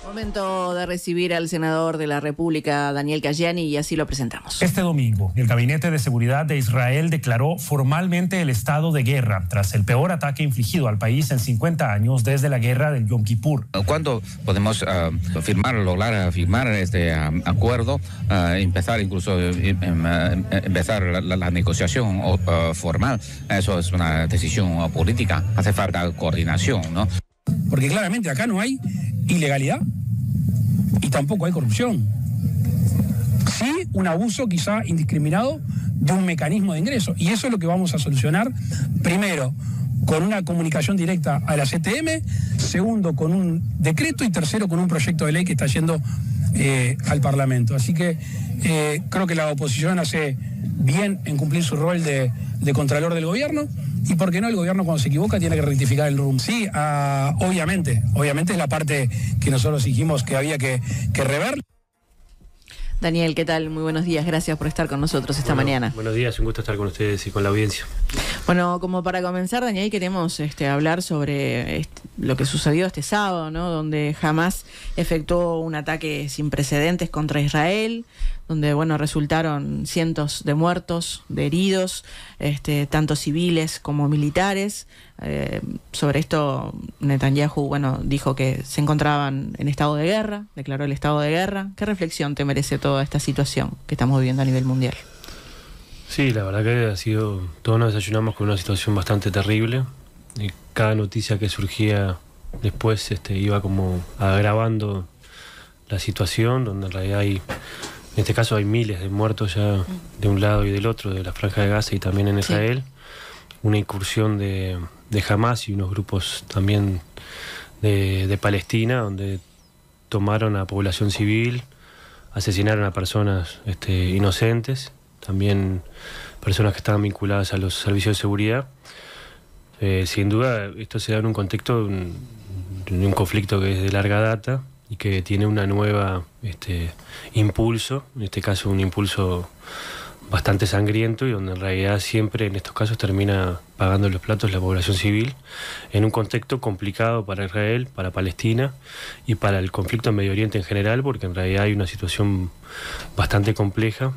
Momento de recibir al senador de la República, Daniel Cayani, y así lo presentamos. Este domingo, el Gabinete de Seguridad de Israel declaró formalmente el estado de guerra tras el peor ataque infligido al país en 50 años desde la guerra del Yom Kippur. ¿Cuándo podemos lograr firmar este acuerdo, empezar la negociación formal? Eso es una decisión política. Hace falta coordinación, ¿no? Porque claramente acá no hay ilegalidad y tampoco hay corrupción. Sí, un abuso quizá indiscriminado de un mecanismo de ingreso. Y eso es lo que vamos a solucionar, primero, con una comunicación directa a la CTM, segundo, con un decreto y tercero, con un proyecto de ley que está yendo al Parlamento. Así que creo que la oposición hace bien en cumplir su rol de contralor del gobierno. Y por qué no, el gobierno cuando se equivoca tiene que rectificar el rumbo. Sí, obviamente es la parte que nosotros dijimos que había que rever. Daniel, ¿qué tal? Muy buenos días, gracias por estar con nosotros esta mañana. Buenos días, un gusto estar con ustedes y con la audiencia. Bueno, como para comenzar, Daniel, queremos hablar sobre lo que sucedió este sábado, ¿no? Donde Hamás efectuó un ataque sin precedentes contra Israel, donde, bueno, resultaron cientos de muertos, de heridos, tanto civiles como militares. Sobre esto, Netanyahu, bueno, dijo que se encontraban en estado de guerra, declaró el estado de guerra. ¿Qué reflexión te merece toda esta situación que estamos viviendo a nivel mundial? Sí, la verdad que todos nos desayunamos con una situación bastante terrible, y cada noticia que surgía después iba como agravando la situación, donde en realidad en este caso hay miles de muertos ya de un lado y del otro, de la Franja de Gaza y también en Israel. Una incursión de Hamás y unos grupos también de Palestina, donde tomaron a población civil, asesinaron a personas inocentes, también personas que estaban vinculadas a los servicios de seguridad. Sin duda, esto se da en un contexto de un conflicto que es de larga data y que tiene una nueva impulso, en este caso un impulso bastante sangriento, y donde en realidad siempre en estos casos termina pagando los platos la población civil, en un contexto complicado para Israel, para Palestina y para el conflicto en Medio Oriente en general, porque en realidad hay una situación bastante compleja.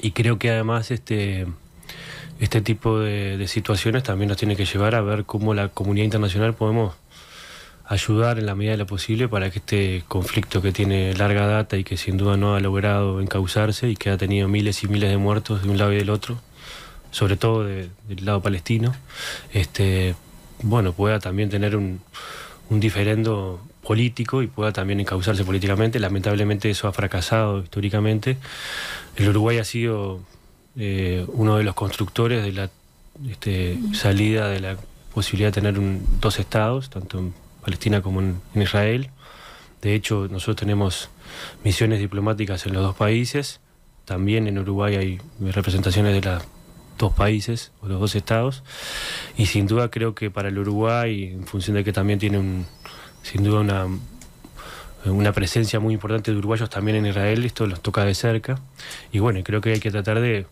Y creo que además este tipo de situaciones también nos tiene que llevar a ver cómo la comunidad internacional podemos ayudar en la medida de lo posible para que este conflicto que tiene larga data y que sin duda no ha logrado encauzarse y que ha tenido miles y miles de muertos de un lado y del otro, sobre todo del lado palestino, pueda también tener un diferendo político y pueda también encauzarse políticamente. Lamentablemente eso ha fracasado históricamente. El Uruguay ha sido uno de los constructores de la salida de la posibilidad de tener dos estados, tanto en Palestina como en Israel. De hecho, nosotros tenemos misiones diplomáticas en los dos países. También en Uruguay hay representaciones de los dos países o los dos estados. Y sin duda creo que para el Uruguay, en función de que también tiene sin duda una presencia muy importante de uruguayos también en Israel, esto los toca de cerca. Y bueno, creo que hay que tratar de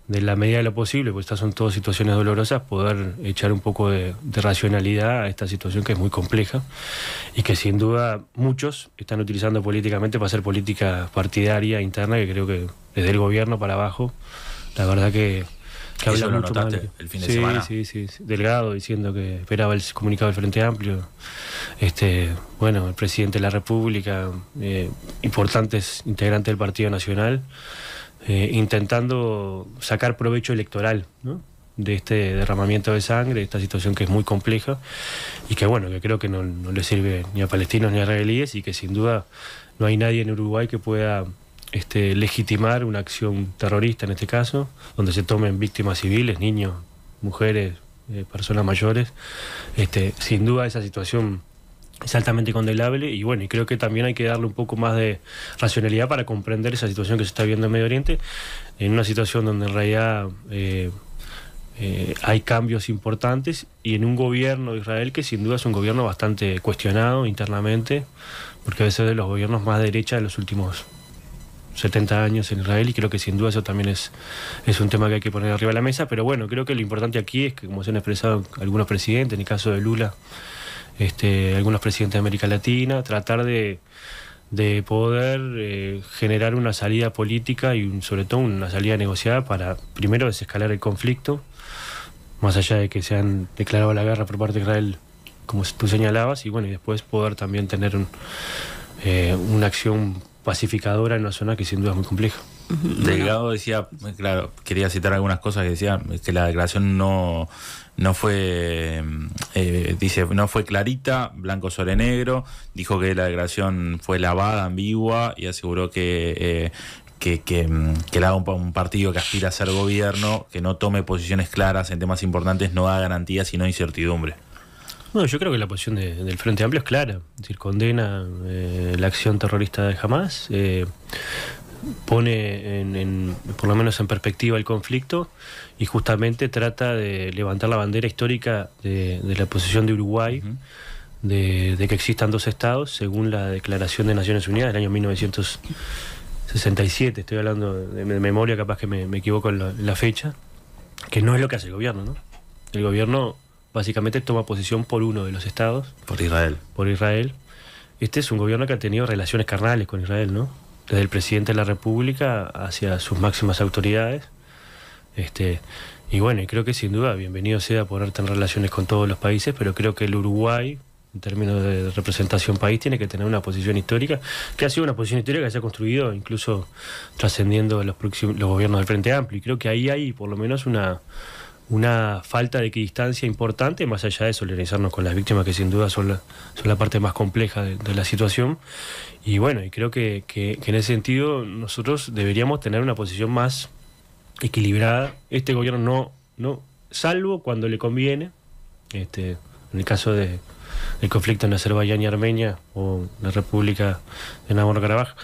la medida de lo posible, porque estas son todas situaciones dolorosas, poder echar un poco de racionalidad a esta situación que es muy compleja y que sin duda muchos están utilizando políticamente para hacer política partidaria interna, que creo que desde el gobierno para abajo, la verdad que habla ¿Eso lo mucho notaste mal. el fin de semana? Sí. Delgado diciendo que esperaba el comunicado del Frente Amplio. El presidente de la República, importantes integrantes del Partido Nacional, intentando sacar provecho electoral, ¿no?, de este derramamiento de sangre, de esta situación que es muy compleja y que creo que no le sirve ni a palestinos ni a israelíes, y que sin duda no hay nadie en Uruguay que pueda legitimar una acción terrorista en este caso, donde se tomen víctimas civiles, niños, mujeres, personas mayores. Sin duda esa situación es altamente condenable y creo que también hay que darle un poco más de racionalidad para comprender esa situación que se está viendo en Medio Oriente, en una situación donde en realidad hay cambios importantes, y en un gobierno de Israel que sin duda es un gobierno bastante cuestionado internamente, porque a veces de los gobiernos más de derecha de los últimos 70 años en Israel, y creo que sin duda eso también es un tema que hay que poner arriba de la mesa. Pero creo que lo importante aquí es que, como se han expresado algunos presidentes, en el caso de Lula, algunos presidentes de América Latina, tratar de poder generar una salida política y sobre todo una salida negociada para primero desescalar el conflicto, más allá de que se han declarado la guerra por parte de Israel, como tú señalabas, y bueno, y después poder también tener una acción pacificadora en una zona que sin duda es muy compleja. Delgado decía, claro, quería citar algunas cosas que decía que la declaración no fue, dice, no fue clarita, blanco sobre negro, dijo que la declaración fue lavada, ambigua, y aseguró que le haga un partido que aspira a ser gobierno, que no tome posiciones claras en temas importantes, no da garantías sino incertidumbre. Bueno, yo creo que la posición del Frente Amplio es clara, es decir, condena la acción terrorista de Hamás, pone por lo menos en perspectiva el conflicto y justamente trata de levantar la bandera histórica de la posición de Uruguay, de que existan dos estados según la Declaración de Naciones Unidas del año 1967, estoy hablando de memoria, capaz que me equivoco en la fecha, que no es lo que hace el gobierno, ¿no? El gobierno básicamente toma posición por uno de los estados. Por Israel. Por Israel. Este es un gobierno que ha tenido relaciones carnales con Israel, ¿no? Desde el presidente de la República hacia sus máximas autoridades. Y bueno, y creo que sin duda bienvenido sea poder tener relaciones con todos los países, pero creo que el Uruguay, en términos de representación país, tiene que tener una posición histórica, que ha sido una posición histórica que se ha construido incluso trascendiendo los gobiernos del Frente Amplio. Y creo que ahí hay por lo menos una falta de equidistancia importante, más allá de solidarizarnos con las víctimas, que sin duda son la parte más compleja de la situación. Y bueno, y creo que en ese sentido nosotros deberíamos tener una posición más equilibrada. Este gobierno no salvo cuando le conviene, en el caso del conflicto en Azerbaiyán y Armenia, o la República de Nagorno-Karabaj,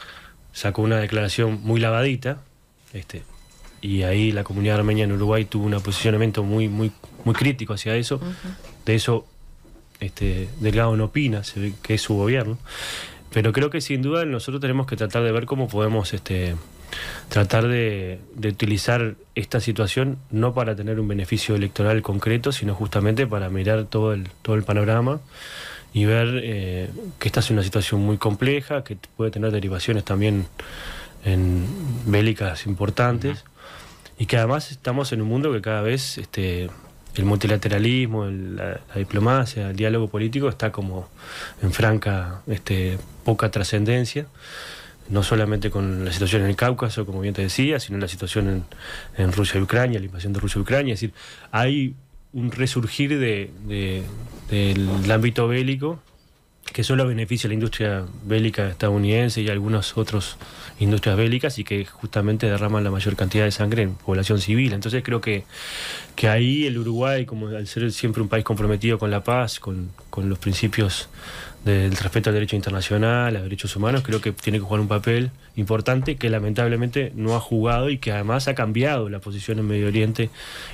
sacó una declaración muy lavadita, y ahí la comunidad armenia en Uruguay tuvo un posicionamiento muy, muy, muy crítico hacia eso. De eso Delgado no opina, se ve que es su gobierno. Pero creo que sin duda nosotros tenemos que tratar de ver cómo podemos tratar de utilizar esta situación no para tener un beneficio electoral concreto, sino justamente para mirar todo el panorama y ver que esta es una situación muy compleja, que puede tener derivaciones también bélicas importantes, y que además estamos en un mundo que cada vez el multilateralismo, la diplomacia, el diálogo político está como en franca poca trascendencia, no solamente con la situación en el Cáucaso, como bien te decía, sino la situación en Rusia y Ucrania, la invasión de Rusia y Ucrania. Es decir, hay un resurgir del ámbito bélico que solo beneficia a la industria bélica estadounidense y algunas otras industrias bélicas, y que justamente derraman la mayor cantidad de sangre en población civil. Entonces creo que ahí el Uruguay, como al ser siempre un país comprometido con la paz, con los principios del respeto al derecho internacional, a los derechos humanos, creo que tiene que jugar un papel importante que lamentablemente no ha jugado, y que además ha cambiado la posición en Medio Oriente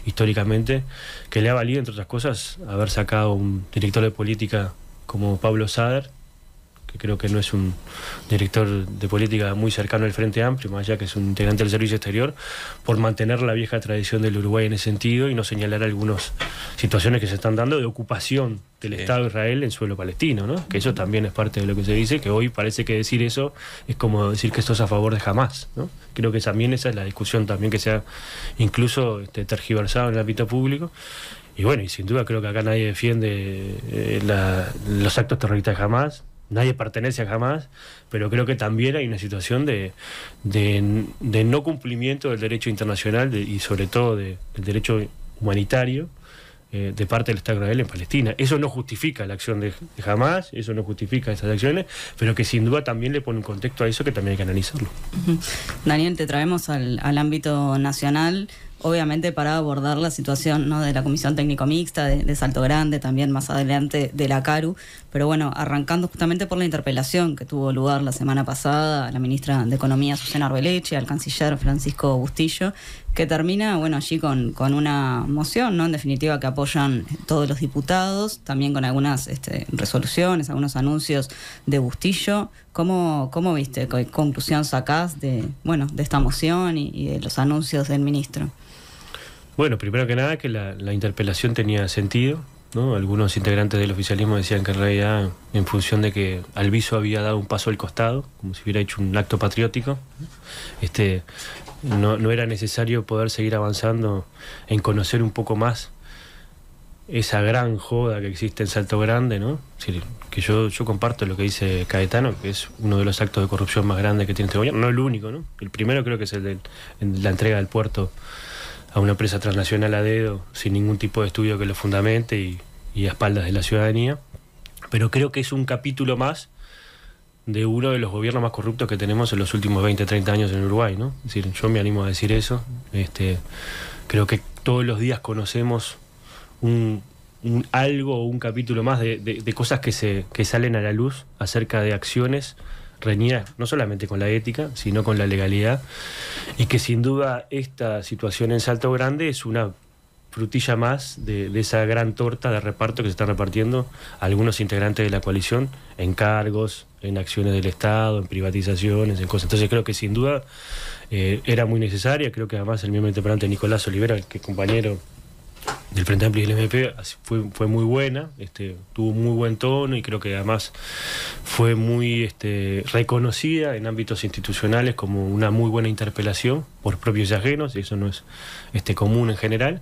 históricamente, que le ha valido, entre otras cosas, haber sacado un director de política como Pablo Sader, que creo que no es un director de política muy cercano al Frente Amplio, más allá que es un integrante del servicio exterior, por mantener la vieja tradición del Uruguay en ese sentido y no señalar algunas situaciones que se están dando de ocupación del Estado de Israel en suelo palestino, ¿no? Que eso también es parte de lo que se dice, que hoy parece que decir eso es como decir que esto es a favor de Hamás, ¿no? Creo que también esa es la discusión también que se ha incluso tergiversado en el ámbito público. Y bueno, y sin duda creo que acá nadie defiende los actos terroristas de Hamás, nadie pertenece a Hamás, pero creo que también hay una situación de no cumplimiento del derecho internacional y sobre todo del derecho humanitario de parte del Estado de Israel en Palestina. Eso no justifica la acción de Hamás, eso no justifica esas acciones, pero que sin duda también le pone un contexto a eso que también hay que analizarlo. Daniel, te traemos al ámbito nacional, obviamente para abordar la situación, ¿no?, de la Comisión Técnico Mixta, de Salto Grande, también más adelante de la CARU, pero bueno, arrancando justamente por la interpelación que tuvo lugar la semana pasada a la ministra de Economía, Susana Arbeleche, al canciller Francisco Bustillo, que termina, bueno, allí con una moción, ¿no?, en definitiva, que apoyan todos los diputados, también con algunas resoluciones, algunos anuncios de Bustillo. ¿Cómo viste? ¿Qué conclusión sacás de esta moción y de los anuncios del ministro? Bueno, primero que nada que la interpelación tenía sentido, ¿no? Algunos integrantes del oficialismo decían que en realidad, en función de que Alviso había dado un paso al costado, como si hubiera hecho un acto patriótico, no era necesario poder seguir avanzando en conocer un poco más esa gran joda que existe en Salto Grande, ¿no? Es decir, que yo comparto lo que dice Caetano, que es uno de los actos de corrupción más grandes que tiene este gobierno, no el único, ¿no? El primero creo que es el de la entrega del puerto a una empresa transnacional a dedo, sin ningún tipo de estudio que lo fundamente y a espaldas de la ciudadanía, pero creo que es un capítulo más de uno de los gobiernos más corruptos que tenemos en los últimos 20, 30 años en Uruguay, ¿no? Es decir, yo me animo a decir eso. Creo que todos los días conocemos algo o un capítulo más de cosas que salen a la luz acerca de acciones reñidas no solamente con la ética, sino con la legalidad, y que sin duda esta situación en Salto Grande es una frutilla más de esa gran torta de reparto que se están repartiendo algunos integrantes de la coalición en cargos, en acciones del Estado, en privatizaciones, en cosas. Entonces creo que sin duda era muy necesaria. Creo que además el miembro interpelante Nicolás Olivera, que es compañero del Frente Amplio y del MP, fue muy buena, tuvo muy buen tono, y creo que además fue muy reconocida en ámbitos institucionales como una muy buena interpelación por propios y ajenos, y eso no es común en general.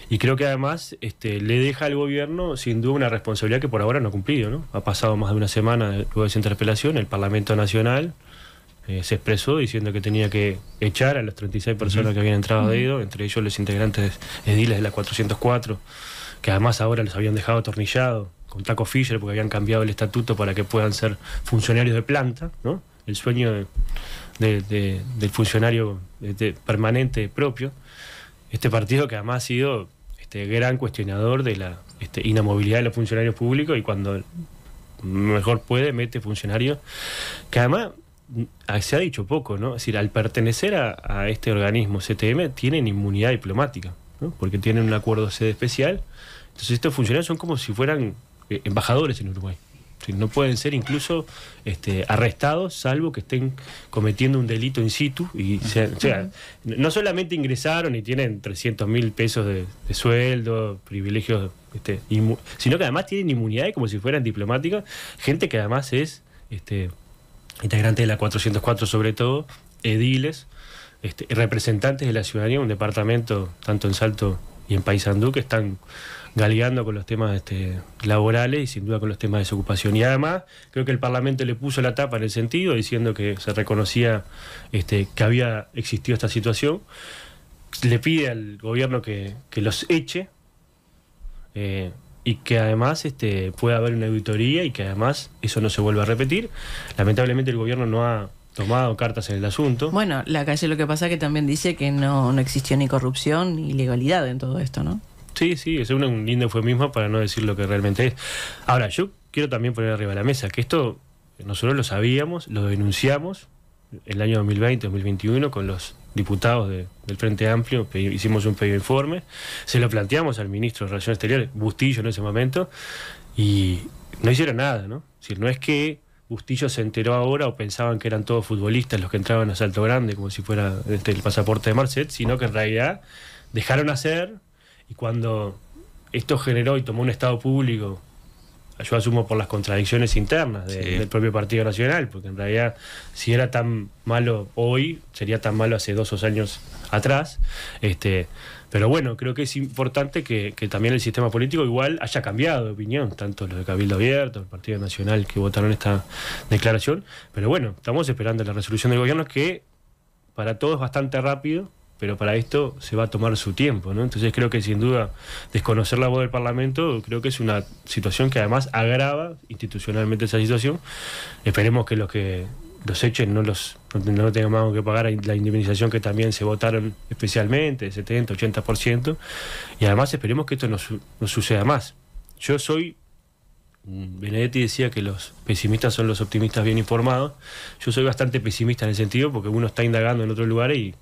Y creo que además le deja al gobierno sin duda una responsabilidad que por ahora no ha cumplido, ¿no? Ha pasado más de una semana luego de esa interpelación, el Parlamento Nacional se expresó diciendo que tenía que echar a las 36 personas que habían entrado a dedo, entre ellos los integrantes ediles de la 404, que además ahora los habían dejado atornillados con Taco Fischer porque habían cambiado el estatuto para que puedan ser funcionarios de planta, ¿no? El sueño del funcionario permanente propio. Este partido que además ha sido gran cuestionador de la inamovilidad de los funcionarios públicos, y cuando mejor puede mete funcionarios que además se ha dicho poco, ¿no? Es decir, al pertenecer a este organismo CTM tienen inmunidad diplomática, ¿no? Porque tienen un acuerdo sede especial. Entonces estos funcionarios son como si fueran embajadores en Uruguay. Es decir, no pueden ser incluso arrestados salvo que estén cometiendo un delito in situ, y o sea, no solamente ingresaron y tienen 300.000 pesos de sueldo, privilegios, sino que además tienen inmunidades como si fueran diplomáticas, gente que además es integrantes de la 404 sobre todo, ediles, representantes de la ciudadanía, un departamento tanto en Salto y en Paysandú que están galeando con los temas laborales y sin duda con los temas de desocupación. Y además creo que el Parlamento le puso la tapa en el sentido, diciendo que se reconocía que había existido esta situación, le pide al gobierno que los eche, y que además pueda haber una auditoría y que además eso no se vuelva a repetir. Lamentablemente el gobierno no ha tomado cartas en el asunto. Bueno, la calle lo que pasa que también dice que no existió ni corrupción ni ilegalidad en todo esto, ¿no? Sí, es un lindo eufemismo para no decir lo que realmente es. Ahora, yo quiero también poner arriba de la mesa que esto nosotros lo sabíamos, lo denunciamos el año 2020, 2021 con los diputados del Frente Amplio, hicimos un pedido de informe, se lo planteamos al ministro de Relaciones Exteriores, Bustillo en ese momento, y no hicieron nada, ¿no? Es decir, no es que Bustillo se enteró ahora o pensaban que eran todos futbolistas los que entraban a Salto Grande como si fuera el pasaporte de Marcet, sino que en realidad dejaron hacer, y cuando esto generó y tomó un estado público, yo asumo por las contradicciones internas del propio Partido Nacional, porque en realidad si era tan malo hoy, sería tan malo hace 2 años atrás. Pero bueno, creo que es importante que también el sistema político igual haya cambiado de opinión, tanto los de Cabildo Abierto, el Partido Nacional que votaron esta declaración. Pero bueno, estamos esperando la resolución del gobierno, que para todos es bastante rápido, pero para esto se va a tomar su tiempo, ¿no? Entonces creo que sin duda desconocer la voz del Parlamento creo que es una situación que además agrava institucionalmente esa situación. Esperemos que los echen no tengan más que pagar la indemnización que también se votaron especialmente, 70, 80%, y además esperemos que esto no suceda más. Benedetti decía que los pesimistas son los optimistas bien informados. Yo soy bastante pesimista en el sentido porque uno está indagando en otros lugares, y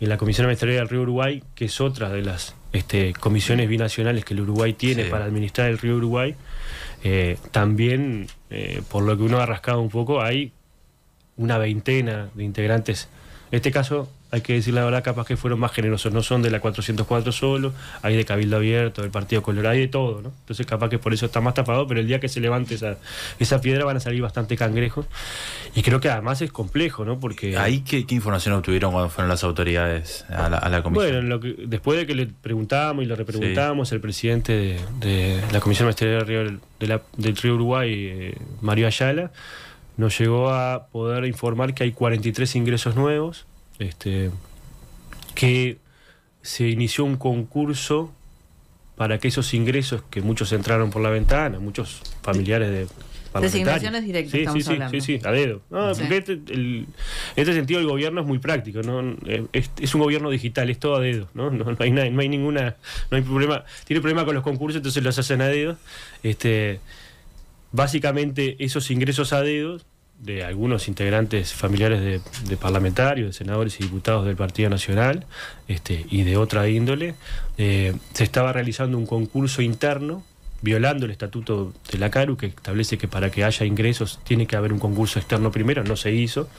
en la Comisión Administrativa del Río Uruguay, que es otra de las comisiones binacionales que el Uruguay tiene para administrar el río Uruguay, también, por lo que uno ha rascado un poco, hay una veintena de integrantes En este caso, hay que decir la verdad, capaz que fueron más generosos, no son de la 404 solo, hay de Cabildo Abierto, del Partido Colorado, hay de todo, ¿no? Entonces capaz que por eso está más tapado, pero el día que se levante esa piedra van a salir bastante cangrejos, y creo que además es complejo, ¿no? Porque... ¿Ahí qué información obtuvieron cuando fueron las autoridades a la comisión? Bueno, después de que le preguntamos y le repreguntamos, el presidente de la Comisión Ministerial del Río Uruguay, Mario Ayala, nos llegó a poder informar que hay 43 ingresos nuevos, que se inició un concurso para que esos ingresos, que muchos entraron por la ventana, muchos familiares de parlamentarios. Designaciones directas, estamos hablando. Sí, a dedo. No, Sí. porque en este sentido el gobierno es muy práctico, ¿no? Es un gobierno digital, es todo a dedo, ¿no? No hay problema, tiene problema con los concursos, entonces los hacen a dedo. Básicamente esos ingresos a dedo de algunos integrantes familiares de parlamentarios, de senadores y diputados del Partido Nacional, y de otra índole, se estaba realizando un concurso interno violando el estatuto de la CARU, que establece que para que haya ingresos tiene que haber un concurso externo primero, no se hizo.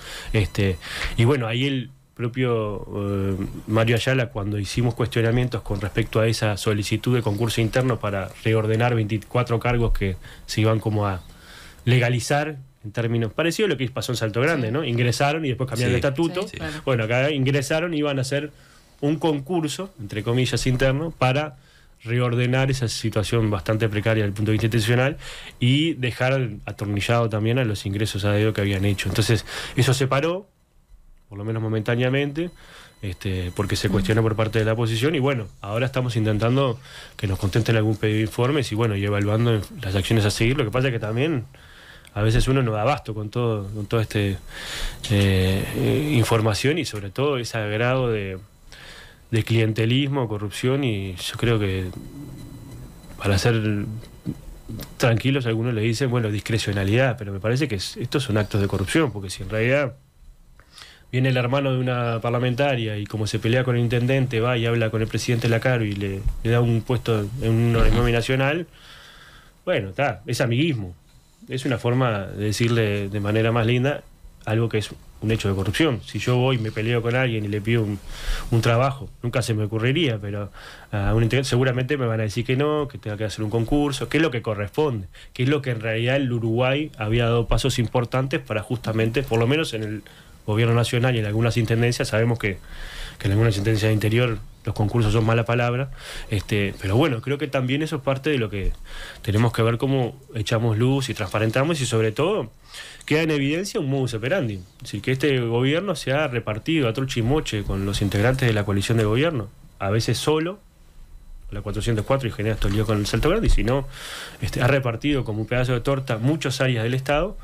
Y bueno, ahí el propio Mario Ayala, cuando hicimos cuestionamientos con respecto a esa solicitud de concurso interno para reordenar 24 cargos que se iban como a legalizar, en términos parecidos a lo que pasó en Salto Grande, Sí. ¿no? Ingresaron y después cambiaron el estatuto. Sí, claro. Bueno, acá ingresaron y iban a hacer un concurso, entre comillas, interno, para reordenar esa situación bastante precaria desde el punto de vista institucional y dejar atornillado también a los ingresos a dedo que habían hecho. Entonces, eso se paró, por lo menos momentáneamente, porque se cuestionó por parte de la oposición, y bueno, ahora estamos intentando que nos contesten algún pedido de informes y bueno, y evaluando las acciones a seguir. Lo que pasa es que también a veces uno no da abasto con todo información, y sobre todo ese grado de clientelismo, corrupción, y yo creo que para ser tranquilos algunos le dicen, bueno, discrecionalidad, pero me parece que estos son actos de corrupción, porque si en realidad viene el hermano de una parlamentaria y como se pelea con el intendente, va y habla con el presidente de la CARU y le da un puesto en un organismo nacional, bueno, es amiguismo. Es una forma de decirle de manera más linda algo que es un hecho de corrupción. Si yo voy y me peleo con alguien y le pido un trabajo, nunca se me ocurriría, pero a un intendente seguramente me van a decir que no, que tenga que hacer un concurso, que es lo que corresponde, que es lo que en realidad el Uruguay había dado pasos importantes para justamente, por lo menos en el gobierno nacional y en algunas intendencias, sabemos que en algunas intendencias de interior los concursos son mala palabra, pero bueno, creo que también eso es parte de lo que tenemos que ver, cómo echamos luz y transparentamos, y sobre todo queda en evidencia un modus operandi, es decir, que este gobierno se ha repartido a troche y moche con los integrantes de la coalición de gobierno, a veces solo, la 404, y genera esto lío con el Salto Grande, y si no, ha repartido como un pedazo de torta muchas áreas del Estado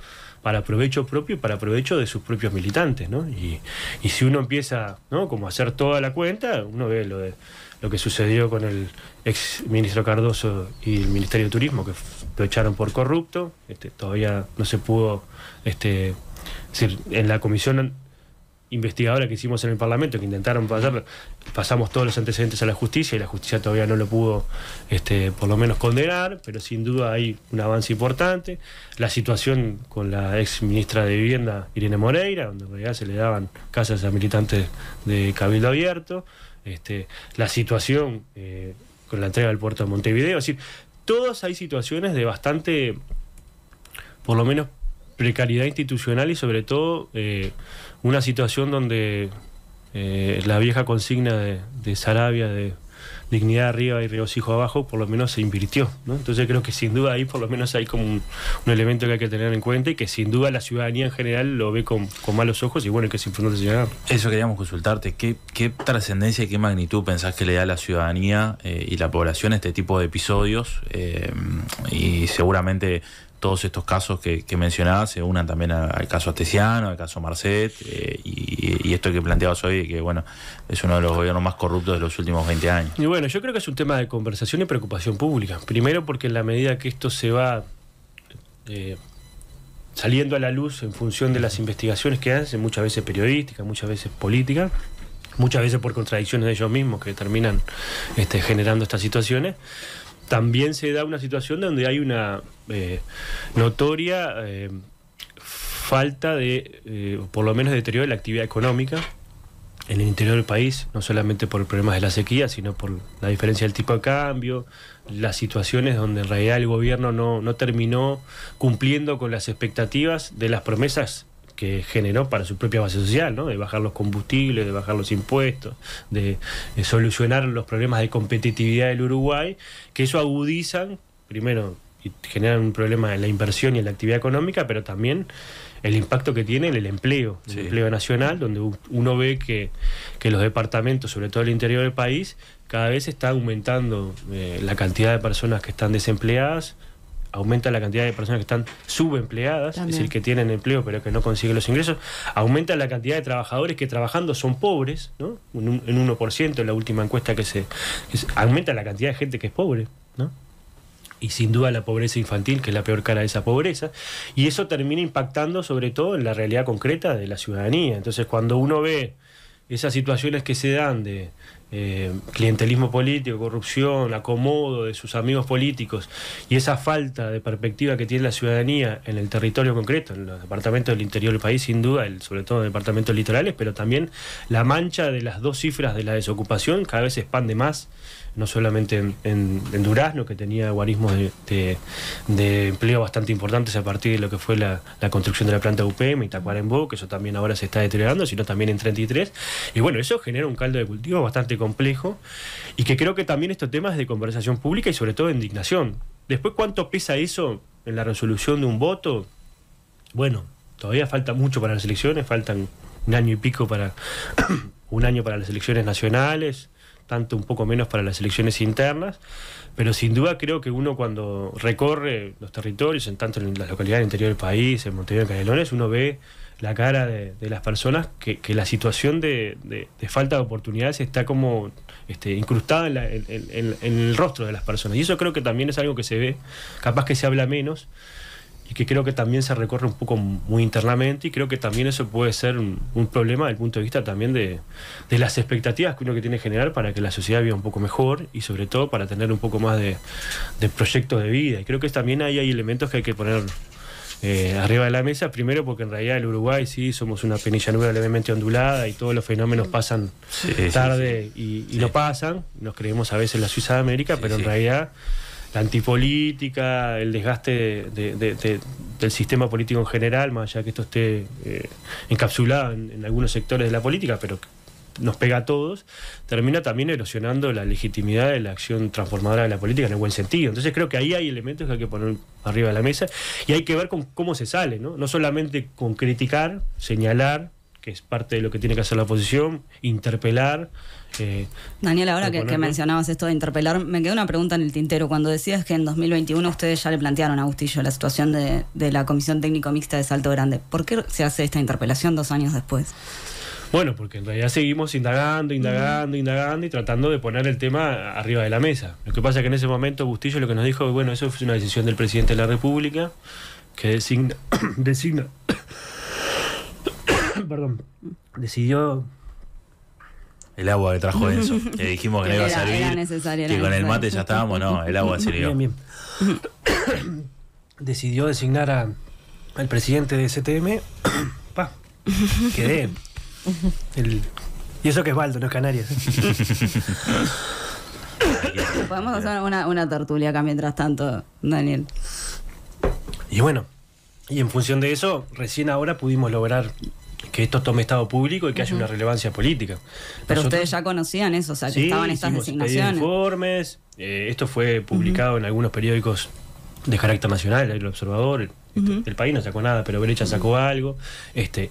para provecho propio y para provecho de sus propios militantes, ¿no? Y si uno empieza, ¿no?, como a hacer toda la cuenta, uno ve lo que sucedió con el ex ministro Cardoso y el Ministerio de Turismo, que lo echaron por corrupto. Todavía no se pudo, es decir, en la comisión investigadora que hicimos en el Parlamento, que intentaron pasamos todos los antecedentes a la justicia, y la justicia todavía no lo pudo por lo menos condenar, pero sin duda hay un avance importante. La situación con la ex ministra de Vivienda, Irene Moreira, donde en realidad se le daban casas a militantes de Cabildo Abierto, la situación con la entrega del puerto de Montevideo, es decir, todas hay situaciones de bastante, por lo menos, precariedad institucional, y sobre todo una situación donde la vieja consigna de Sarabia de dignidad arriba y regocijo abajo por lo menos se invirtió, ¿no? Entonces creo que sin duda ahí por lo menos hay como un elemento que hay que tener en cuenta, y que sin duda la ciudadanía en general lo ve con malos ojos, y bueno, que es importante señalar. Eso queríamos consultarte, ¿qué trascendencia y qué magnitud pensás que le da a la ciudadanía y la población este tipo de episodios? Y seguramente todos estos casos que mencionabas se unan también al caso Astesiano, al caso Marcet, y esto que planteabas hoy, que bueno, es uno de los gobiernos más corruptos de los últimos 20 años. Y bueno, yo creo que es un tema de conversación y preocupación pública. Primero porque en la medida que esto se va saliendo a la luz en función de las investigaciones que hacen, muchas veces periodísticas, muchas veces políticas, muchas veces por contradicciones de ellos mismos que terminan generando estas situaciones, también se da una situación donde hay una notoria falta de, por lo menos, deterioro de la actividad económica, en el interior del país, no solamente por problemas de la sequía, sino por la diferencia del tipo de cambio, las situaciones donde en realidad el gobierno no terminó cumpliendo con las expectativas de las promesas que generó para su propia base social, ¿no? De bajar los combustibles, de bajar los impuestos, de solucionar los problemas de competitividad del Uruguay, que eso agudizan, primero, y generan un problema en la inversión y en la actividad económica, pero también el impacto que tiene en el empleo, el empleo nacional, donde uno ve que los departamentos, sobre todo el interior del país, cada vez está aumentando la cantidad de personas que están desempleadas, aumenta la cantidad de personas que están subempleadas, también. Es decir, que tienen empleo pero que no consiguen los ingresos, aumenta la cantidad de trabajadores que trabajando son pobres, ¿no? En 1% en la última encuesta aumenta la cantidad de gente que es pobre, ¿no? Y sin duda la pobreza infantil, que es la peor cara de esa pobreza, y eso termina impactando sobre todo en la realidad concreta de la ciudadanía. Entonces, cuando uno ve esas situaciones que se dan de clientelismo político, corrupción, acomodo de sus amigos políticos, y esa falta de perspectiva que tiene la ciudadanía en el territorio concreto, en los departamentos del interior del país, sin duda, sobre todo en departamentos litorales, pero también la mancha de las dos cifras de la desocupación cada vez se expande más, no solamente en Durazno, que tenía guarismos de empleo bastante importantes a partir de lo que fue la construcción de la planta UPM y Tacuarembó, que eso también ahora se está deteriorando, sino también en 33. Y bueno, eso genera un caldo de cultivo bastante complejo y que creo que también estos temas es de conversación pública y sobre todo de indignación. Después, ¿cuánto pesa eso en la resolución de un voto? Bueno, todavía falta mucho para las elecciones, faltan un año y pico un año para las elecciones nacionales, tanto un poco menos para las elecciones internas, pero sin duda creo que uno cuando recorre los territorios, tanto en las localidades del interior del país, en Montevideo, en Canelones, uno ve la cara de las personas que la situación de falta de oportunidades está como incrustada en el rostro de las personas, y eso creo que también es algo que se ve, capaz que se habla menos, y que creo que también se recorre un poco muy internamente, y creo que también eso puede ser un problema desde el punto de vista también de las expectativas que uno que tiene que generar para que la sociedad viva un poco mejor y sobre todo para tener un poco más de proyectos de vida. Y creo que también hay elementos que hay que poner arriba de la mesa, primero porque en realidad el Uruguay sí somos una penillanura levemente ondulada y todos los fenómenos pasan tarde y no pasan, nos creemos a veces la Suiza de América, pero en realidad la antipolítica, el desgaste del sistema político en general, más allá que esto esté encapsulado en algunos sectores de la política, pero nos pega a todos, termina también erosionando la legitimidad de la acción transformadora de la política en el buen sentido. Entonces creo que ahí hay elementos que hay que poner arriba de la mesa y hay que ver con cómo se sale, ¿no? No solamente con criticar, señalar, que es parte de lo que tiene que hacer la oposición, interpelar. Daniel, ahora que mencionabas esto de interpelar, me quedó una pregunta en el tintero. Cuando decías que en 2021 ustedes ya le plantearon a Bustillo la situación de la Comisión Técnico Mixta de Salto Grande, ¿por qué se hace esta interpelación 2 años después? Bueno, porque en realidad seguimos indagando y tratando de poner el tema arriba de la mesa. Lo que pasa es que en ese momento Bustillo lo que nos dijo, bueno, eso fue una decisión del presidente de la República que designa perdón, decidió el agua que trajo Enzo, que dijimos que no iba a servir, que con el mate ya estábamos, no, el agua sirvió. Bien. Decidió designar al presidente de STM, quedé. Y eso que es Baldo, no es Canarias. Podemos hacer una tertulia acá mientras tanto, Daniel. Y bueno, y en función de eso, recién ahora pudimos lograr que esto tome estado público y que haya una relevancia política. Pero ustedes ya conocían eso, o sea, que estaban estas designaciones. Informes, esto fue publicado en algunos periódicos de carácter nacional, el Observador, el País no sacó nada, pero Brecha sacó algo,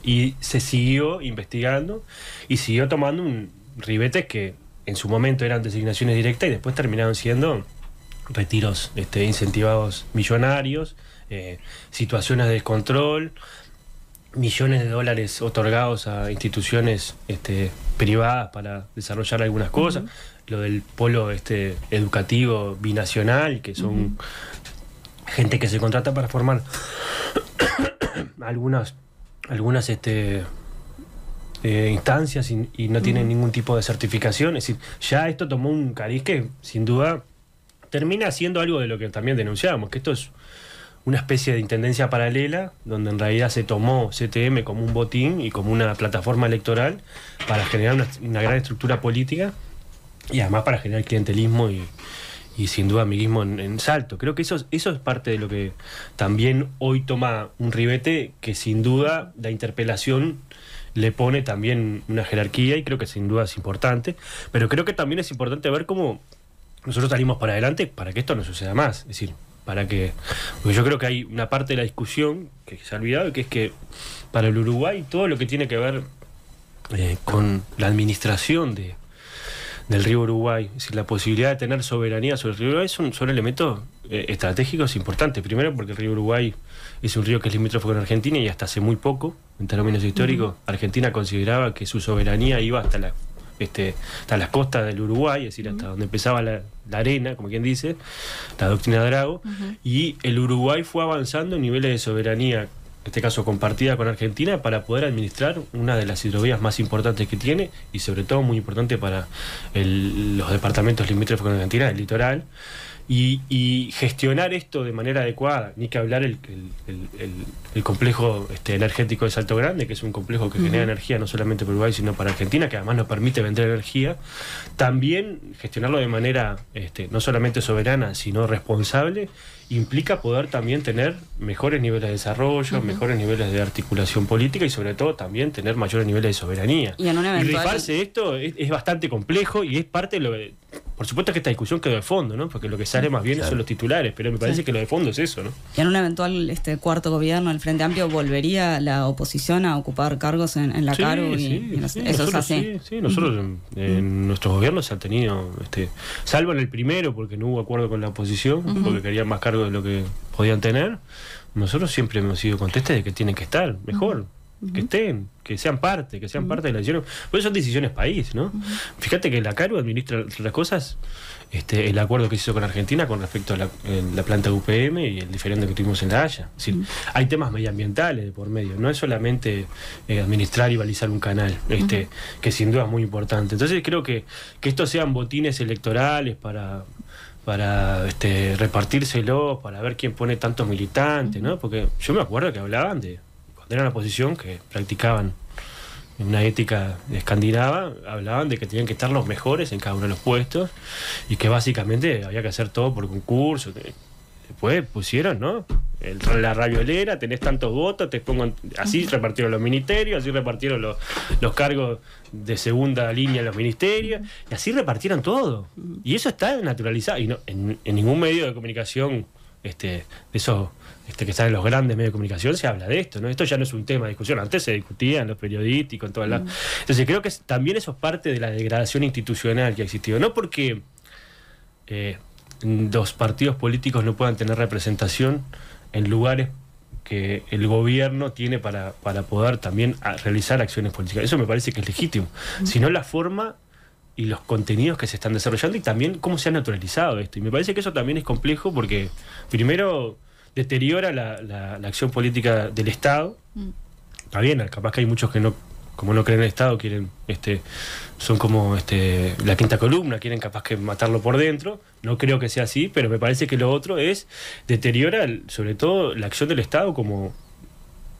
y se siguió investigando y siguió tomando ribetes que en su momento eran designaciones directas y después terminaron siendo retiros incentivados millonarios, situaciones de descontrol, millones de dólares otorgados a instituciones privadas para desarrollar algunas cosas, lo del polo educativo binacional, que son gente que se contrata para formar algunas instancias y no tienen ningún tipo de certificación. Es decir, ya esto tomó un cariz que sin duda termina siendo algo de lo que también denunciábamos, que esto es una especie de intendencia paralela, donde en realidad se tomó CTM como un botín y como una plataforma electoral para generar una gran estructura política y además para generar clientelismo y sin duda amiguismo en Salto. Creo que eso es parte de lo que también hoy toma un ribete, que sin duda la interpelación le pone también una jerarquía, y creo que sin duda es importante, pero creo que también es importante ver cómo nosotros salimos para adelante para que esto no suceda más. Es decir, porque yo creo que hay una parte de la discusión que se ha olvidado, que es que para el Uruguay todo lo que tiene que ver con la administración del río Uruguay, es decir, la posibilidad de tener soberanía sobre el río Uruguay son elementos estratégicos importantes. Primero porque el río Uruguay es un río que es limítrofe con Argentina, y hasta hace muy poco, en términos históricos, Argentina consideraba que su soberanía iba hasta las costas del Uruguay, es decir, hasta donde empezaba la arena, como quien dice, la doctrina Drago, y el Uruguay fue avanzando en niveles de soberanía, en este caso compartida con Argentina, para poder administrar una de las hidrovías más importantes que tiene, y sobre todo muy importante para los departamentos limítrofes con Argentina, el litoral, y gestionar esto de manera adecuada. Ni que hablar el complejo energético de Salto Grande, que es un complejo que genera energía no solamente para Uruguay sino para Argentina, que además nos permite vender energía. También gestionarlo de manera no solamente soberana sino responsable implica poder también tener mejores niveles de desarrollo, mejores niveles de articulación política, y sobre todo también tener mayores niveles de soberanía. Y rifarse esto es bastante complejo, y es parte de lo que... Por supuesto que esta discusión quedó de fondo, ¿no? Porque lo que sale más bien son los titulares, pero me parece que lo de fondo es eso, ¿no? Y en un eventual cuarto gobierno, el Frente Amplio, ¿volvería la oposición a ocupar cargos en la CARU? Eso es así. Sí, nosotros en nuestros gobiernos se han tenido, salvo en el primero, porque no hubo acuerdo con la oposición, porque querían más cargos de lo que podían tener. Nosotros siempre hemos sido contestes de que tienen que estar mejor. Que estén, que sean parte de la decisión. Pues son decisiones país, ¿no? Fíjate que la CARU administra las cosas, el acuerdo que se hizo con Argentina con respecto a la planta UPM y el diferendo que tuvimos en La Haya. Es decir, hay temas medioambientales de por medio, no es solamente administrar y balizar un canal, que sin duda es muy importante. Entonces creo que estos sean botines electorales para repartírselos, para ver quién pone tantos militantes, ¿no? Porque yo me acuerdo que hablaban de era una oposición que practicaban una ética escandinava, hablaban de que tenían que estar los mejores en cada uno de los puestos, y que básicamente había que hacer todo por concurso. Después pusieron, ¿no? La raviolera, tenés tantos votos, te pongo así repartieron los ministerios, así repartieron los cargos de segunda línea en los ministerios, y así repartieron todo. Y eso está naturalizado, y no, en ningún medio de comunicación de esos que están en los grandes medios de comunicación se habla de esto, ¿no? Esto ya no es un tema de discusión, antes se discutía en los periodísticos, en todas las... Entonces creo que también eso es parte de la degradación institucional que ha existido, no porque los partidos políticos no puedan tener representación en lugares que el gobierno tiene para poder también realizar acciones políticas, eso me parece que es legítimo, sino la forma y los contenidos que se están desarrollando, y también cómo se ha naturalizado esto. Y me parece que eso también es complejo, porque primero deteriora la acción política del Estado. Está bien, capaz que hay muchos que como no creen en el Estado, quieren son como la quinta columna, quieren capaz que matarlo por dentro. No creo que sea así, pero me parece que lo otro deteriora sobre todo la acción del Estado como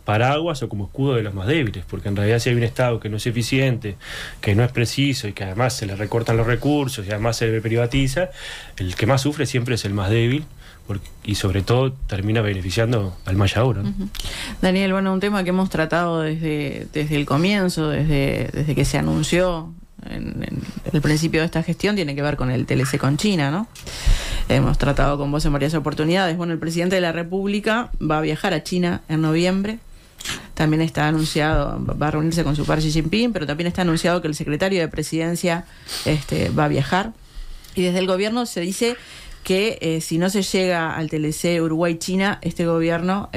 paraguas o como escudo de los más débiles, porque en realidad si hay un Estado que no es eficiente, que no es preciso, y que además se le recortan los recursos y además se privatiza, el que más sufre siempre es el más débil, y sobre todo termina beneficiando al más ahora, ¿no? Daniel, bueno, un tema que hemos tratado desde el comienzo, desde que se anunció en el principio de esta gestión, tiene que ver con el TLC con China, ¿no? Hemos tratado con vos en varias oportunidades. Bueno, el presidente de la República va a viajar a China en noviembre. También está anunciado, va a reunirse con su par Xi Jinping, pero también está anunciado que el secretario de Presidencia va a viajar. Y desde el gobierno se dice que si no se llega al TLC Uruguay-China, este gobierno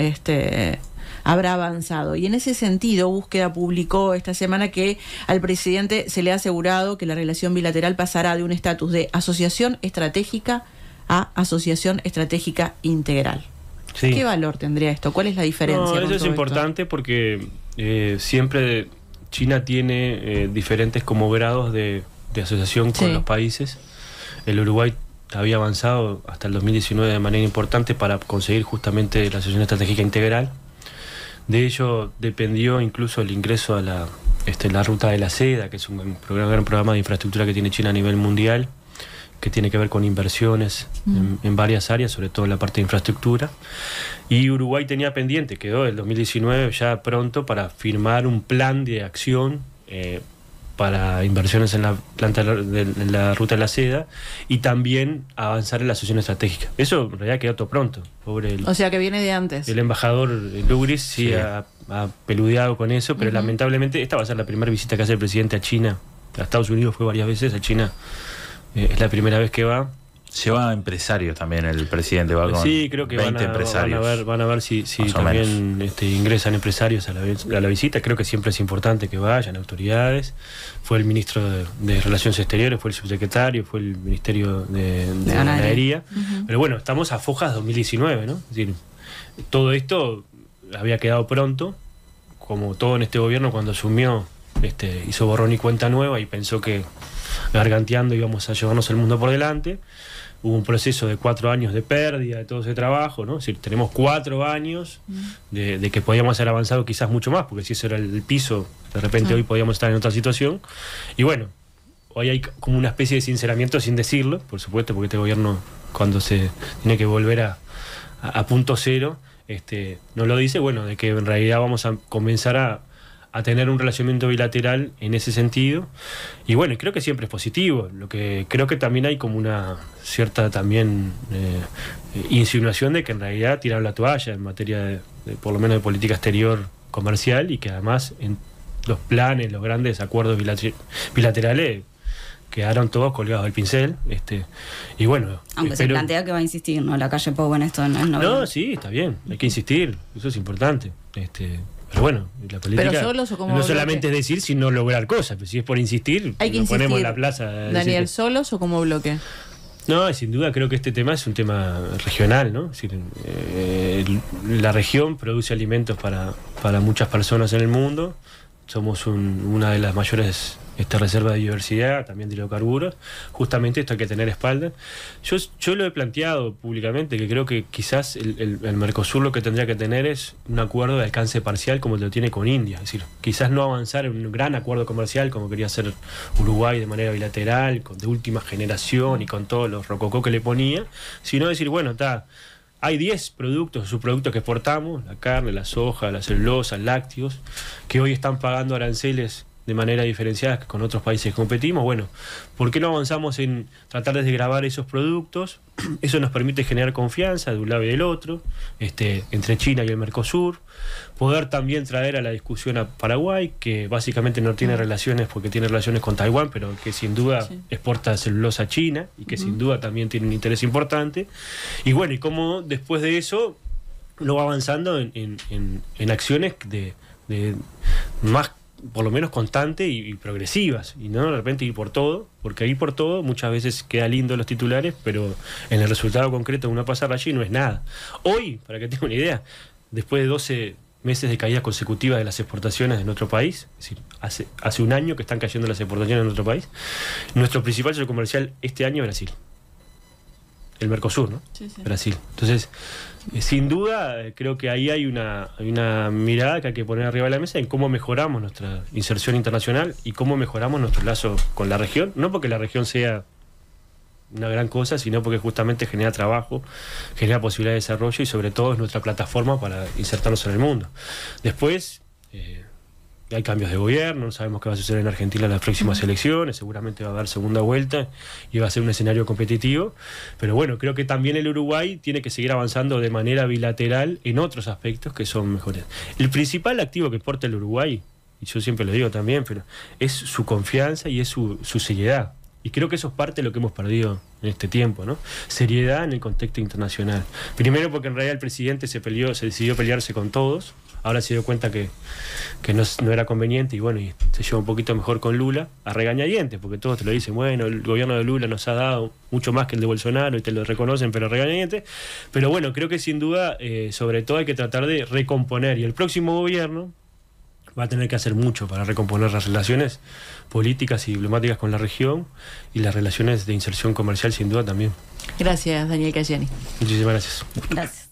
habrá avanzado. Y en ese sentido, Búsqueda publicó esta semana que al presidente se le ha asegurado que la relación bilateral pasará de un estatus de asociación estratégica a asociación estratégica integral. Sí. ¿Qué valor tendría esto? ¿Cuál es la diferencia? No, eso es importante porque siempre China tiene diferentes como grados de asociación con los países. El Uruguay había avanzado hasta el 2019 de manera importante para conseguir justamente la asociación estratégica integral. De ello dependió incluso el ingreso a la ruta de la seda, que es un gran programa de infraestructura que tiene China a nivel mundial, que tiene que ver con inversiones en varias áreas, sobre todo en la parte de infraestructura. Y Uruguay tenía pendiente, quedó el 2019 ya pronto para firmar un plan de acción para inversiones en la planta en la ruta de la seda y también avanzar en la asociación estratégica. Eso en realidad quedó todo pronto. O sea que viene de antes. El embajador Lugris sí ha peludeado con eso, pero lamentablemente esta va a ser la primera visita que hace el presidente a China. A Estados Unidos fue varias veces, a China es la primera vez que va. Lleva empresarios también el presidente, va con sí, creo que 20 empresarios. Van a ver si también ingresan empresarios a la visita. Creo que siempre es importante que vayan autoridades. Fue el ministro de Relaciones Exteriores, fue el subsecretario, fue el Ministerio de Ganadería. Pero bueno, estamos a fojas 2019, ¿no? Es decir, todo esto había quedado pronto, como todo en este gobierno cuando asumió, hizo borrón y cuenta nueva y pensó que garganteando íbamos a llevarnos el mundo por delante. Hubo un proceso de 4 años de pérdida de todo ese trabajo, ¿no? Es decir, tenemos 4 años de que podíamos haber avanzado quizás mucho más, porque si eso era el piso, de repente hoy podíamos estar en otra situación. Y bueno, hoy hay como una especie de sinceramiento sin decirlo, por supuesto, porque este gobierno, cuando se tiene que volver a punto cero, no lo dice, bueno, de que en realidad vamos a comenzar a tener un relacionamiento bilateral en ese sentido. Y bueno, creo que siempre es positivo. Lo que creo que también hay como una cierta también insinuación de que en realidad tiraron la toalla en materia de por lo menos de política exterior comercial, y que además en los planes, los grandes acuerdos bilaterales quedaron todos colgados del pincel. Y bueno, aunque se plantea que va a insistir, ¿no? La calle Pou en esto no, sí, está bien, hay que insistir, eso es importante. Pero bueno, la política no solamente es decir, sino lograr cosas. Pero si es por insistir, hay que nos ponemos en la plaza. Daniel, ¿solos o como bloque? No, sin duda creo que este tema es un tema regional, ¿no? Es decir, la región produce alimentos para muchas personas en el mundo. Somos una de las mayores reservas de biodiversidad, también de hidrocarburos. Justamente esto hay que tener espalda. Yo lo he planteado públicamente, que creo que quizás el Mercosur lo que tendría que tener es un acuerdo de alcance parcial como lo tiene con India. Es decir, quizás no avanzar en un gran acuerdo comercial como quería hacer Uruguay de manera bilateral, de última generación y con todos los rococó que le ponía, sino decir, bueno, hay 10 productos, subproductos que exportamos, la carne, la soja, la celulosa, lácteos, que hoy están pagando aranceles de manera diferenciada con otros países que competimos. Bueno, ¿por qué no avanzamos en tratar de desgravar esos productos? Eso nos permite generar confianza de un lado y del otro, entre China y el Mercosur. Poder también traer a la discusión a Paraguay, que básicamente no tiene relaciones porque tiene relaciones con Taiwán, pero que sin duda exporta celulosa a China y que sin duda también tiene un interés importante. Y bueno, y cómo después de eso lo va avanzando en acciones de más, por lo menos constantes y progresivas, y no de repente ir por todo, porque ir por todo muchas veces queda lindo en los titulares, pero en el resultado concreto de una pasada allí no es nada. Hoy, para que tengan una idea, después de 12 meses de caída consecutiva de las exportaciones de nuestro país, es decir, hace un año que están cayendo las exportaciones de nuestro país, nuestro principal socio comercial este año es Brasil. El Mercosur, ¿no? Sí. Brasil. Entonces, sin duda, creo que ahí hay una mirada que hay que poner arriba de la mesa en cómo mejoramos nuestra inserción internacional y cómo mejoramos nuestro lazo con la región. No porque la región sea una gran cosa, sino porque justamente genera trabajo, genera posibilidad de desarrollo y sobre todo es nuestra plataforma para insertarnos en el mundo. Después, hay cambios de gobierno, no sabemos qué va a suceder en Argentina en las próximas elecciones, seguramente va a haber segunda vuelta y va a ser un escenario competitivo, pero bueno, creo que también el Uruguay tiene que seguir avanzando de manera bilateral en otros aspectos que son mejores. El principal activo que porta el Uruguay, y yo siempre lo digo también, pero es su confianza y es su seriedad. Y creo que eso es parte de lo que hemos perdido en este tiempo, ¿no? Seriedad en el contexto internacional. Primero porque en realidad el presidente se decidió pelearse con todos. Ahora se dio cuenta que no era conveniente y bueno, y se lleva un poquito mejor con Lula, a regañadientes, porque todos te lo dicen, bueno, el gobierno de Lula nos ha dado mucho más que el de Bolsonaro y te lo reconocen, pero regañadientes. Pero bueno, creo que sin duda, sobre todo hay que tratar de recomponer, y el próximo gobierno va a tener que hacer mucho para recomponer las relaciones políticas y diplomáticas con la región y las relaciones de inserción comercial sin duda también. Gracias, Daniel Cayeni. Muchísimas gracias. Gracias.